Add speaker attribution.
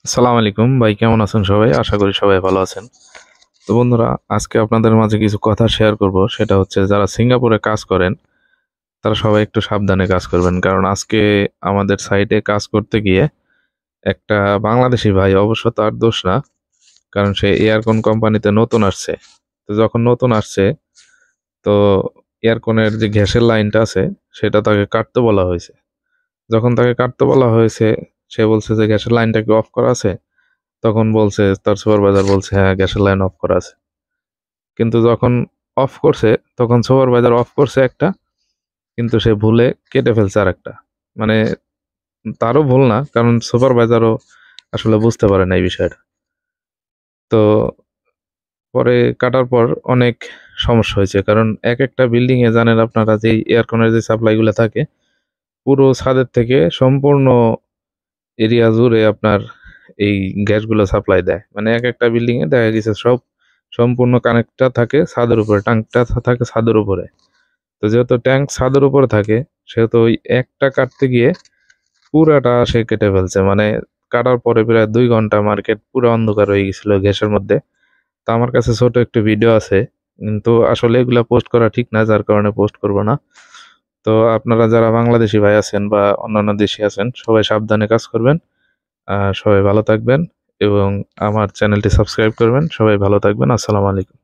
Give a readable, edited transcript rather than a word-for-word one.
Speaker 1: আসসালামু আলাইকুম ভাই, কেমন আছেন সবাই? আশা করি সবাই ভালো আছেন। তো বন্ধুরা, আজকে আপনাদের মাঝে কিছু কথা শেয়ার করব। সেটা হচ্ছে, যারা সিঙ্গাপুরে কাজ করেন তারা সবাই একটু সাবধানে কাজ করবেন। কারণ আজকে আমাদের সাইটে কাজ করতে গিয়ে একটা বাংলাদেশি ভাই, অবশ্য তার দোষ না, কারণ সে এয়ারকন কোম্পানিতে নতুন আসছে। তো যখন নতুন আসছে, তো এয়ারকনের যে গ্যাসের লাইনটা আছে সেটা তাকে কাটতে বলা হয়েছে। যখন তাকে কাটতে বলা হয়েছে, সে বলছে যে গ্যাসের লাইনটা কি অফ করা আছে। তখন বলছে, তার সুপারভাইজার বলছে, হ্যাঁ গ্যাসের লাইন অফ করা আছে। কিন্তু যখন অফ করছে, তখন সুপারভাইজার অফ করছে একটা, কিন্তু সে ভুলে কেটে ফেলছে আর একটা। মানে তারও ভুল না, কারণ সুপারভাইজারও আসলে বুঝতে পারে না এই বিষয়টা। তো পরে কাটার পর অনেক সমস্যা হয়েছে, কারণ এক একটা বিল্ডিং এ জানেন আপনারা, যে এয়ারকনের যে সাপ্লাই গুলো থাকে, পুরো ছাদের থেকে সম্পূর্ণ এরিয়া জুড়ে আপনার এই গ্যাসগুলো সাপ্লাই দেয়। মানে এক একটা বিল্ডিং এ দেখা গেছে সব সম্পূর্ণ কানেক্টটা থাকে ছাদের উপরে, ট্যাঙ্কটা থাকে ছাদের উপরে। তো যেহেতু ট্যাঙ্ক ছাদের উপরে থাকে, সেহেতু ওই একটা কাটতে গিয়ে পুরাটা সে কেটে ফেলছে। মানে কাটার পরে প্রায় 2 ঘন্টা মার্কেট পুরো অন্ধকার হয়ে গেছিল গ্যাসের মধ্যে। তো আমার কাছে ছোট একটু ভিডিও আছে, কিন্তু আসলে এগুলা পোস্ট করা ঠিক না, যার কারণে পোস্ট করব না। তো আপনারা যারা বাংলাদেশি ভাই আছেন বা অন্যান্য দেশি আছেন, সবাই সাবধানে কাজ করবেন। সবাই ভালো থাকবেন এবং আমার চ্যানেলটি সাবস্ক্রাইব করবেন। সবাই ভালো থাকবেন। আসসালামু আলাইকুম।